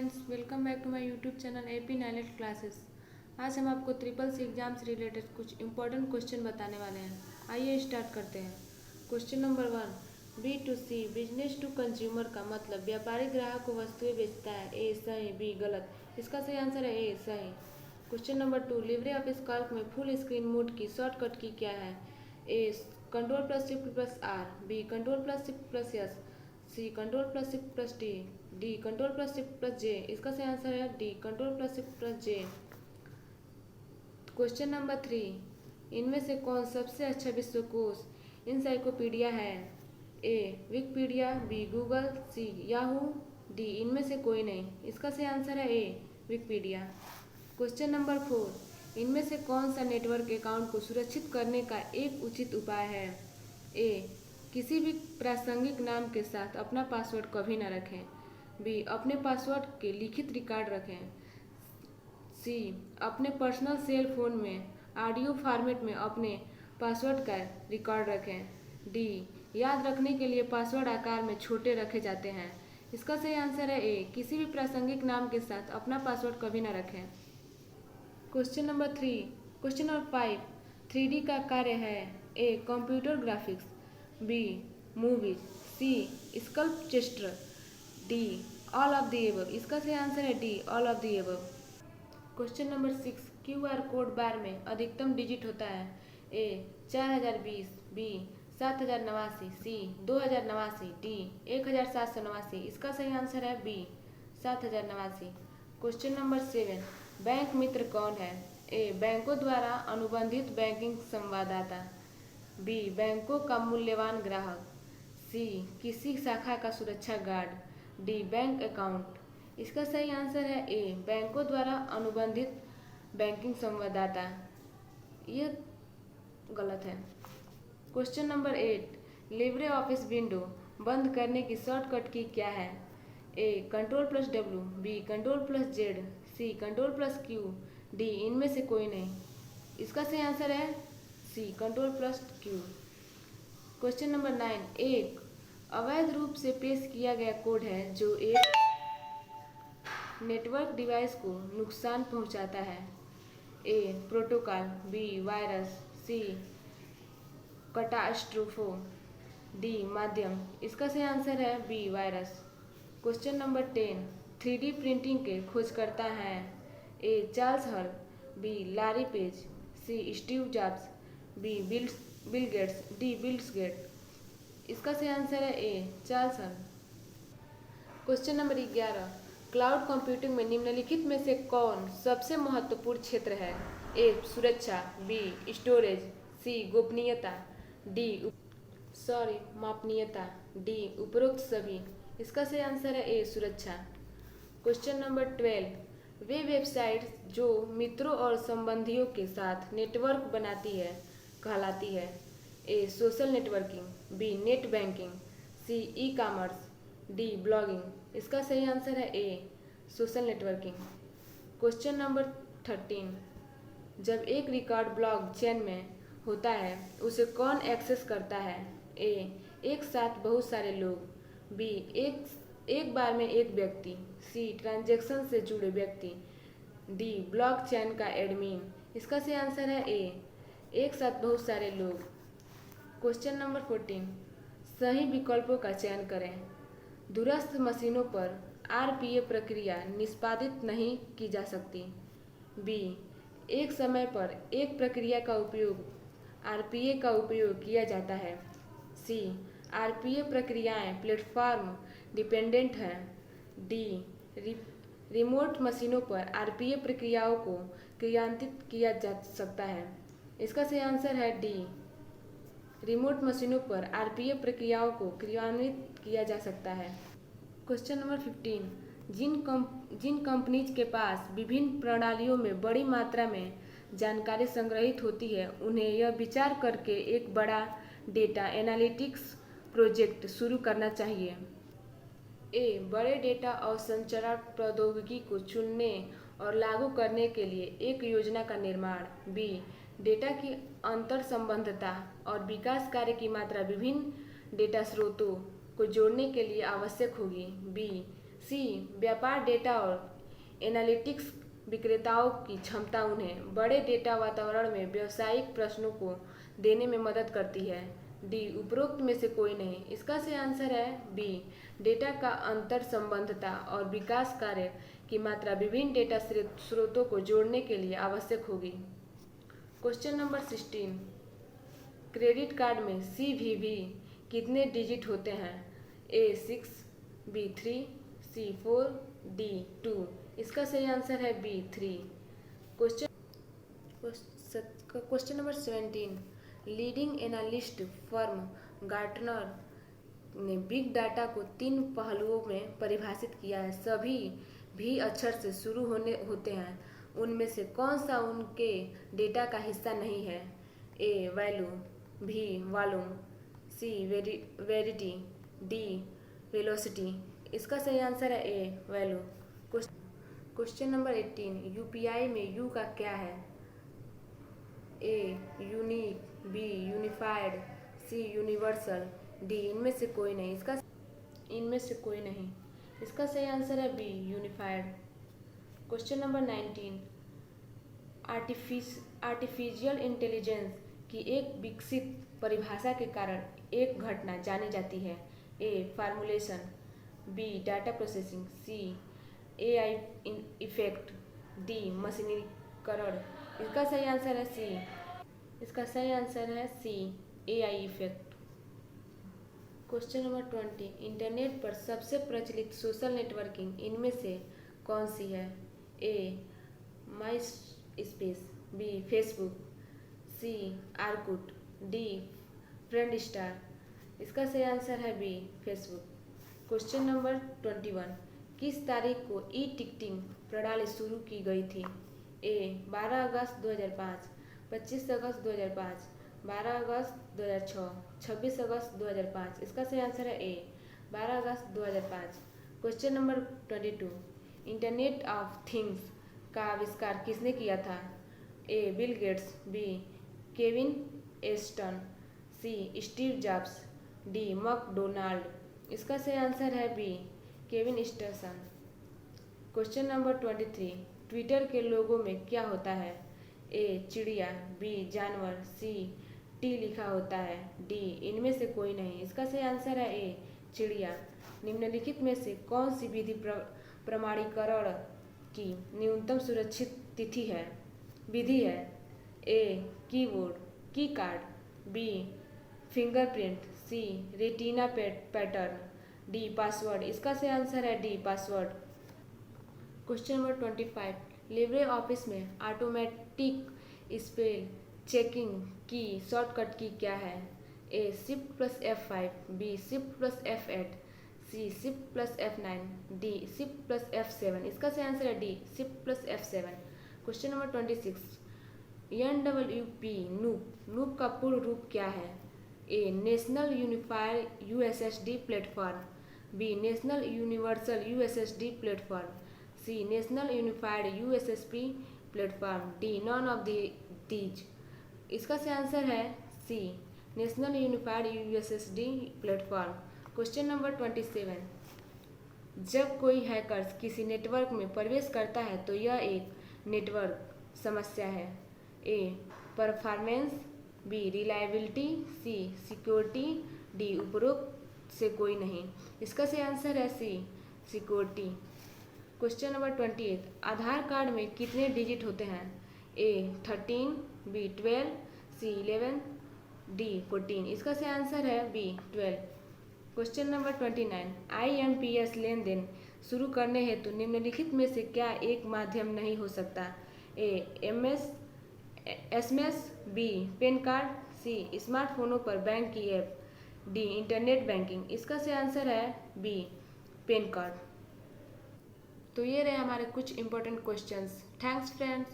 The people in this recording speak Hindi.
Friends, welcome back to my YouTube channel AP NIELIT classes. आज हम आपको ट्रिपल सी एग्जाम से रिलेटेड कुछ इंपॉर्टेंट क्वेश्चन बताने वाले हैं। आइए स्टार्ट करते हैं। Question number 1, B to C business to consumer का मतलब व्यापारिक ग्राहक को वस्तुएं बेचता है। ए सही, बी गलत। इसका सही आंसर है ए सही। Question number 2, LibreOffice Calc में फुल स्क्रीन मोड की शॉर्टकट की क्या है। A control plus shift plus R, B control plus shift plus S, C control plus shift plus D control plus shift plus J. इसका सही आंसर है D control plus shift plus J. Question number 3, इनमें से कौन सबसे अच्छा विश्वकोश इंसाइक्लोपीडिया है। A Wikipedia, B Google, C Yahoo, D इनमें से कोई नहीं। इसका सही आंसर है ए विकिपीडिया। क्वेश्चन नंबर 4, इनमें से कौन सा नेटवर्क अकाउंट को सुरक्षित करने का एक उचित उपाय है। ए किसी भी प्रासंगिक नाम के साथ अपना पासवर्ड कभी न रखें, बी अपने पासवर्ड के लिखित रिकॉर्ड रखें, सी अपने पर्सनल सेल फोन में ऑडियो फॉर्मेट में अपने पासवर्ड का रिकॉर्ड रखें, डी याद रखने के लिए पासवर्ड आकार में छोटे रखे जाते हैं। इसका सही आंसर है ए किसी भी प्रासंगिक नाम के साथ अपना पासवर्ड कभी न रखें। क्वेश्चन नंबर 5, 3D का कार्य है। A computer graphics, B movies, C sculpture, D all of the above. इसका सही आंसर है D all of the above. Question number 6, QR code बार में अधिकतम डिजिट होता है। A 4020, B 7089, C 2089, D 1789। इसका सही आंसर है B 7089। Question number 7, bank Mitra कौन है। ए बैंकों द्वारा अनुबंधित बैंकिंग संवाददाता, बी बैंकों का मूल्यवान ग्राहक, सी किसी शाखा का सुरक्षा गार्ड, डी बैंक अकाउंट। इसका सही आंसर है ए बैंकों द्वारा अनुबंधित बैंकिंग संवाददाता। ये गलत है। Question number 8, LibreOffice window बंद करने की शॉर्टकट की क्या है। A control plus W, B control plus Z, C control plus Q, D इनमें से कोई नहीं। इसका सही आंसर है C control plus Q. Question number 9, एक अवैध रूप से पेश किया गया कोड है जो एक नेटवर्क डिवाइस को नुकसान पहुंचाता है। A protocol, B virus, C catastrophe, D माध्यम। इसका सही आंसर है B virus. Question number 10, 3D printing के खोजकर्ता हैं। A Charles Hull, B Larry Page, C Steve Jobs, B Bill Gates, D Bills Gate. इसका सही आंसर है A Charles Hull. Question number 11, cloud computing में निम्नलिखित में से कौन सबसे महत्वपूर्ण क्षेत्र है। ए सुरक्षा, बी स्टोरेज, सी गोपनीयता, डी मापनीयता, डी उपरोक्त सभी। इसका सही आंसर है ए सुरक्षा। क्वेश्चन नंबर 12, वे वेबसाइट्स जो मित्रों और संबंधियों के साथ नेटवर्क बनाती है कहलाती है। A social networking, B net banking, C e commerce, D blogging. इसका सही आंसर है A social networking. Question number 13, जब एक रिकॉर्ड ब्लॉक चेन में होता है उसे कौन एक्सेस करता है। ए एक साथ बहुत सारे लोग, बी एक बार में एक व्यक्ति, सी ट्रांजैक्शन से जुड़े व्यक्ति, डी ब्लॉकचेन का एडमिन। इसका सही आंसर है ए एक साथ बहुत सारे लोग। क्वेश्चन नंबर 14, सही विकल्पों का चयन करें। दूरस्थ मशीनों पर आरपीए प्रक्रिया निष्पादित नहीं की जा सकती। बी एक समय पर एक प्रक्रिया का उपयोग आरपीए का उपयोग किया जाता है। सी आरपीए प्रक्रियाएं प्लेटफॉर्म डिपेंडेंट हैं। डी रिमोट मशीनों पर आरपीए प्रक्रियाओं को क्रियान्वित किया जा सकता है। इसका सही आंसर है डी रिमोट मशीनों पर आरपीए प्रक्रियाओं को क्रियान्वित किया जा सकता है। क्वेश्चन नंबर 15, जिन कंपनीज के पास विभिन्न प्रणालियों में बड़ी मात्रा में जानकारी संग्रहित होती है उन्हें यह विचार करके एक बड़ा डेटा एनालिटिक्स प्रोजेक्ट शुरू करना चाहिए। ए बड़े डेटा और संचार प्रौद्योगिकी को चुनने और लागू करने के लिए एक योजना का निर्माण। बी डेटा की अंतर संबंधता और विकास कार्य की मात्रा विभिन्न डेटा स्रोतों को जोड़ने के लिए आवश्यक होगी। बी सी व्यापार डेटा और एनालिटिक्स विक्रेताओं की क्षमता उन्हें बड़े डेटा वातावरण में व्यावसायिक प्रश्नों को देने में मदद करती है। डी उपरोक्त में से कोई नहीं। इसका सही आंसर है बी डेटा का अंतर संबंधता और विकास कार्य की मात्रा विभिन्न डेटा स्रोतों को जोड़ने के लिए आवश्यक होगी। क्वेश्चन नंबर 16, क्रेडिट कार्ड में CVV कितने डिजिट होते हैं? A 6, B 3, C 4, D 2। इसका सही आंसर है B 3। Question number 17, leading analyst firm Gartner ने बिग डाटा को 3 पहलुओं में परिभाषित किया है। सभी भी अक्षर से शुरू होते हैं। उनमें से कौन सा उनके डेटा का हिस्सा नहीं है? A value, B volume, C verity, D velocity. इसका सही आंसर है A value. Question number 18, UPI में U का क्या है? A unique, B unified, C universal, D इनमें से कोई नहीं। इसका सही आंसर है B unified. Question number 19, artificial intelligence की एक विकसित परिभाषा के कारण एक घटना जानी जाती है। A formulation, B data processing, C AI effect, D मशीनीकरण। इसका सही आंसर है C AI effect. Question number 20, internet पर सबसे प्रचलित सोशल नेटवर्किंग इनमें से कौन सी है? A my space, B Facebook, C Orkut, D फ्रेंडस्टार। इसका सही आंसर है B फेसबुक। क्वेश्चन नंबर 21, किस तारीख को टिकटिंग प्रणाली शुरू की गई थी? A 12 अगस्त 2005, 25 अगस्त 2005, 12 अगस्त 2006, 26 अगस्त 2005। इसका सही आंसर है A 12 अगस्त 2005। Question number 22, internet of things का आविष्कार किसने किया था? A Bill Gates, B Kevin Ashton, C Steve Jobs, D McDonald. इसका सही आंसर है B Kevin Ashton. Question number 23, Twitter के लोगो में क्या होता है? A चिड़िया, B जानवर, C T लिखा होता है, D इनमें से कोई नहीं। इसका सही आंसर है A चिड़िया। निम्नलिखित में से कौन सी विधि प्रमाणीकरण की न्यूनतम सुरक्षित विधि है? A कीबोर्ड, की card, B fingerprint, C retina pattern, D password. इसका सही आंसर है D password. Question number 25, Libre office में ऑटोमेटिक स्पेल चेकिंग की शॉर्टकट की क्या है? A shift plus F5, B shift plus F8, C shift plus F9, D shift plus F7। इसका सही आंसर है D shift plus F7। Question number 26, NWP नूप का पूर्ण रूप क्या है? A national unified USSD platform, B national universal USSD platform, C national unified USSP platform, D none of these. इसका सही आंसर है C national unified USSD platform. Question number 27, जब कोई हैकर किसी नेटवर्क में प्रवेश करता है तो यह एक नेटवर्क समस्या है। A performance, B reliability, C security, D उपरोक्त से कोई नहीं। इसका सही आंसर है C सिक्योरिटी। क्वेश्चन नंबर 28, आधार कार्ड में कितने डिजिट होते हैं? A 13, B 12, C 11, D 14। इसका सही आंसर है B 12। क्वेश्चन नंबर 29, IMPS लेन देन शुरू करने हेतु निम्नलिखित में से क्या एक माध्यम नहीं हो सकता? A SMS, B PAN card, C स्मार्टफोनों पर बैंक की ऐप, D इंटरनेट बैंकिंग। इसका सही आंसर है B पेन कार्ड। तो ये रहे हमारे कुछ इंपॉर्टेंट क्वेश्चंस। Thanks friends.